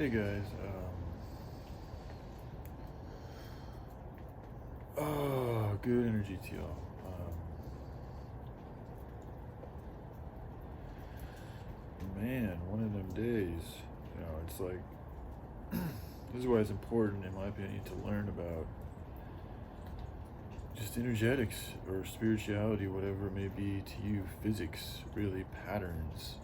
Hey guys, oh, good energy to y'all. Man, one of them days, it's like, this is why it's important, in my opinion, to learn about just energetics or spirituality, whatever it may be to you, physics, really, patterns.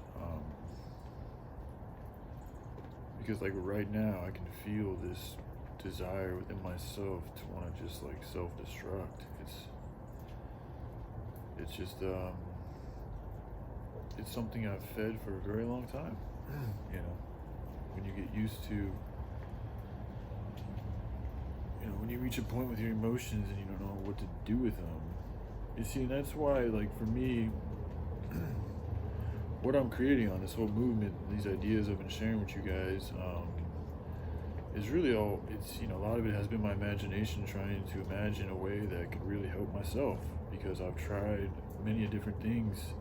Because, like, right now, I can feel this desire within myself to want to just, like, self-destruct. It's just, it's something I've fed for a very long time. When you get used to, when you reach a point with your emotions and you don't know what to do with them. You see, and that's why, like, for me, what I'm creating on this whole movement, these ideas I've been sharing with you guys, is really all, a lot of it has been my imagination trying to imagine a way that could really help myself, because I've tried many different things,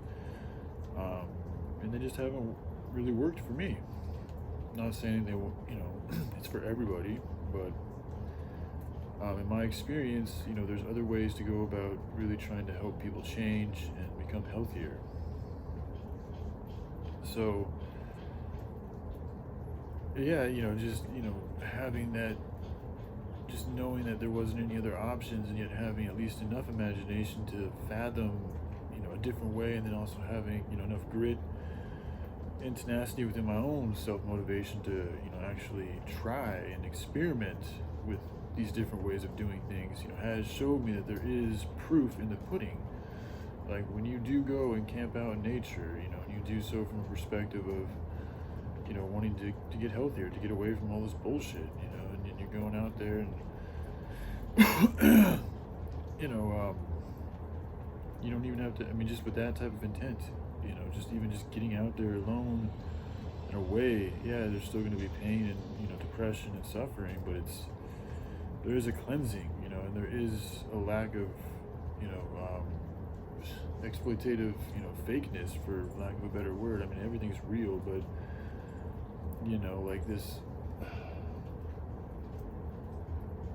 and they just haven't really worked for me. Not saying they will, it's for everybody, but in my experience, there's other ways to go about really trying to help people change and become healthier. So, yeah, just, having that, just knowing that there wasn't any other options, and yet having at least enough imagination to fathom, a different way, and then also having, enough grit and tenacity within my own self-motivation to, actually try and experiment with these different ways of doing things, has showed me that there is proof in the pudding. Like, when you do go and camp out in nature, and you do so from a perspective of, wanting to get healthier, to get away from all this bullshit, and then you're going out there and, you don't even have to, just with that type of intent, just getting out there alone, in a way, yeah, there's still going to be pain and, depression and suffering, but there is a cleansing, and there is a lack of, exploitative, fakeness, for lack of a better word. Everything's real, but, like this,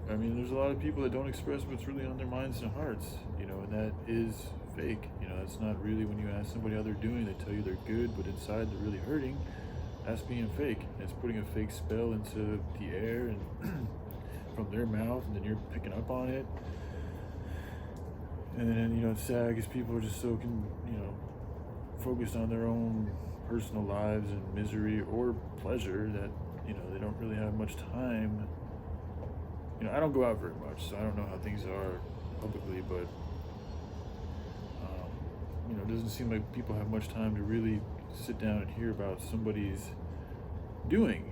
there's a lot of people that don't express what's really on their minds and hearts, and that is fake. That's not really, when you ask somebody how they're doing, they tell you they're good, but inside they're really hurting. That's being fake. It's putting a fake spell into the air and from their mouth, and then you're picking up on it. And then, it's sad because people are just so, focused on their own personal lives and misery or pleasure that, they don't really have much time. I don't go out very much, so I don't know how things are publicly, but, it doesn't seem like people have much time to really sit down and hear about somebody's doing,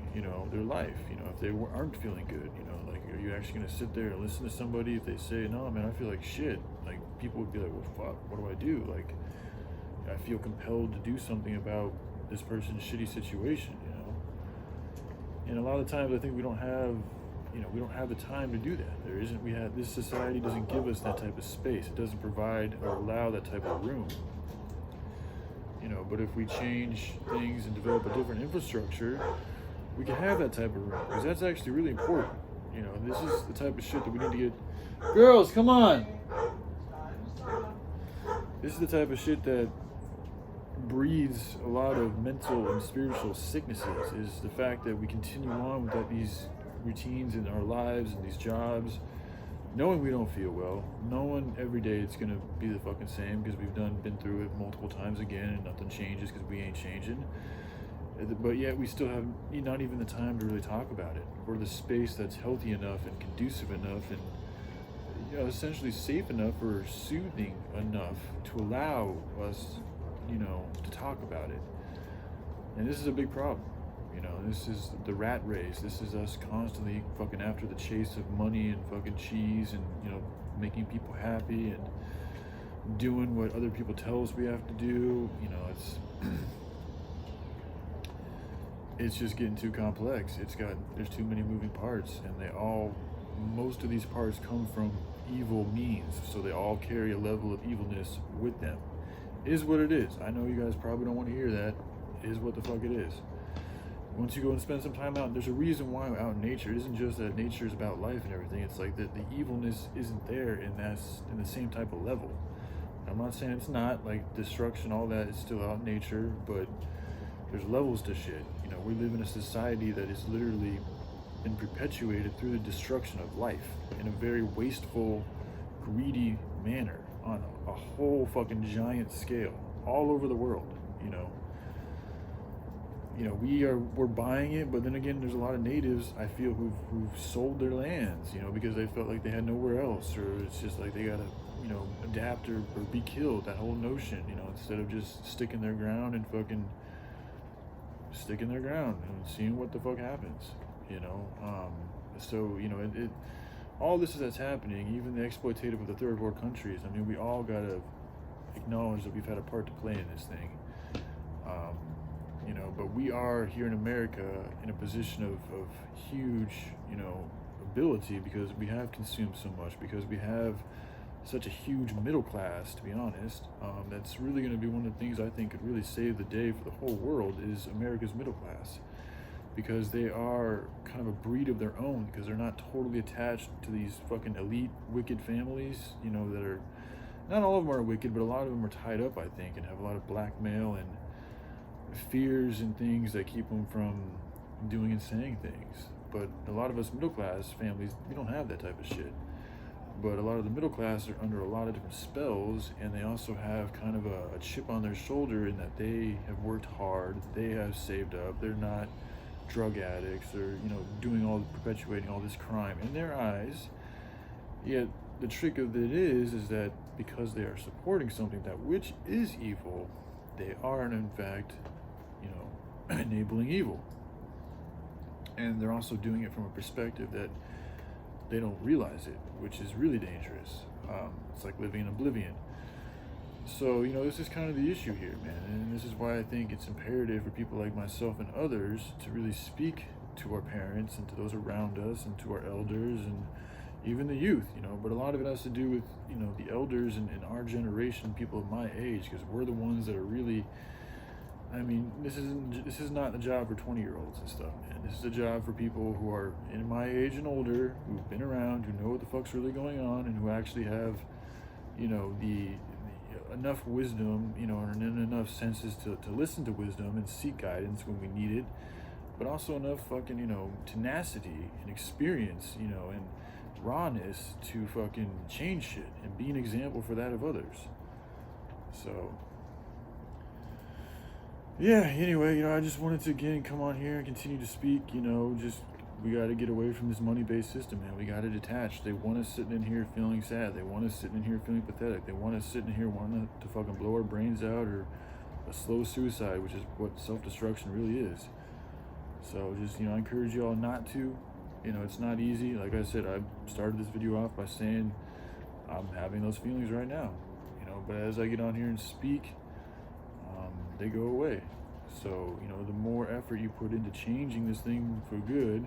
their life, if they aren't feeling good, like, are you actually going to sit there and listen to somebody if they say, no, man, I feel like shit? Like, people would be like, well, fuck, what do I do? Like, I feel compelled to do something about this person's shitty situation, and a lot of times I think we don't have the time to do that. This society doesn't give us that type of space. It doesn't provide or allow that type of room. But if we change things and develop a different infrastructure, we can have that type of room, because that's actually really important. This is the type of shit that we need to get. Girls, come on! This is the type of shit that breeds a lot of mental and spiritual sicknesses, is the fact that we continue on with these routines in our lives and these jobs, knowing we don't feel well, knowing every day it's gonna be the fucking same, because we've been through it multiple times again, and nothing changes because we ain't changing. But yet we still have not even the time to really talk about it, or the space that's healthy enough and conducive enough and, essentially safe enough or soothing enough to allow us, to talk about it. And this is a big problem. This is the rat race. This is us constantly fucking after the chase of money and fucking cheese and, making people happy and doing what other people tell us we have to do. It's just getting too complex. There's too many moving parts, and most of these parts come from evil means, so they all carry a level of evilness with them. Is what it is. I know you guys probably don't want to hear that. It is what the fuck it is. once you go and spend some time out, there's a reason why out in nature. It isn't just that nature is about life and everything. It's like that the evilness isn't there, and that's in the same type of level. I'm not saying it's not, like destruction, all that is still out in nature, but there's levels to shit. You know, we live in a society that is literally been perpetuated through the destruction of life in a very wasteful, greedy manner on a whole fucking giant scale all over the world. We're buying it, but then again, there's a lot of natives I feel who've sold their lands, because they felt like they had nowhere else, or it's just like they gotta, adapt or be killed. That whole notion, instead of just sticking their ground and fucking sticking their ground and seeing what the fuck happens, all this that's happening, even the exploitative of the third world countries. I mean, we all gotta acknowledge that we've had a part to play in this thing. But we are here in America in a position of huge, ability, because we have consumed so much, because we have such a huge middle class, to be honest. That's really going to be one of the things I think could really save the day for the whole world, is America's middle class, because they are kind of a breed of their own, because they're not totally attached to these fucking elite, wicked families, that are, not all of them are wicked, but a lot of them are tied up, I think, and have a lot of blackmail and fears and things that keep them from doing and saying things. But a lot of us middle class families, we don't have that type of shit. But a lot of the middle class are under a lot of different spells, and they also have kind of a chip on their shoulder in that they have worked hard, they have saved up, they're not drug addicts or perpetuating all this crime in their eyes. Yet the trick of it is that because they are supporting something that which is evil, they are in fact enabling evil. And they're also doing it from a perspective that they don't realize it, which is really dangerous. It's like living in oblivion. So, this is kind of the issue here, man. And this is why I think it's imperative for people like myself and others to really speak to our parents and to those around us and to our elders and even the youth, But a lot of it has to do with, the elders in our generation, people of my age, because we're the ones that are really, this is not the job for 20-year-olds and stuff, man. This is a job for people who are in my age and older, who've been around, who know what the fuck's really going on, and who actually have, the enough wisdom, and enough senses to listen to wisdom and seek guidance when we need it, but also enough fucking, tenacity and experience, and rawness to fucking change shit and be an example for that of others. So yeah, anyway, I just wanted to again come on here and continue to speak. We got to get away from this money-based system, man. We got to detach. They want us sitting in here feeling sad. They want us sitting in here feeling pathetic. They want us sitting in here wanting to fucking blow our brains out, or a slow suicide, which is what self-destruction really is. So just, I encourage y'all not to. It's not easy. Like I said, I started this video off by saying I'm having those feelings right now, but as I get on here and speak, they go away. So, the more effort you put into changing this thing for good,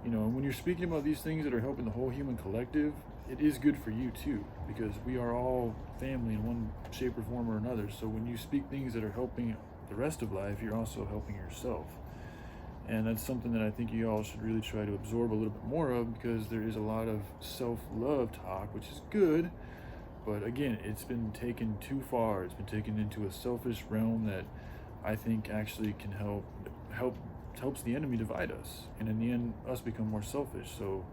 and when you're speaking about these things that are helping the whole human collective, it is good for you too, because we are all family in one shape or form or another. So when you speak things that are helping the rest of life, you're also helping yourself. And that's something that I think you all should really try to absorb a little bit more of, because there is a lot of self-love talk, which is good, but again, it's been taken too far. It's been taken into a selfish realm that I think actually can helps the enemy divide us, and in the end, us become more selfish. So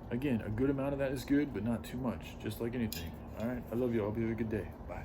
again, a good amount of that is good, but not too much, just like anything. All right, I love you all. Have a good day. Bye.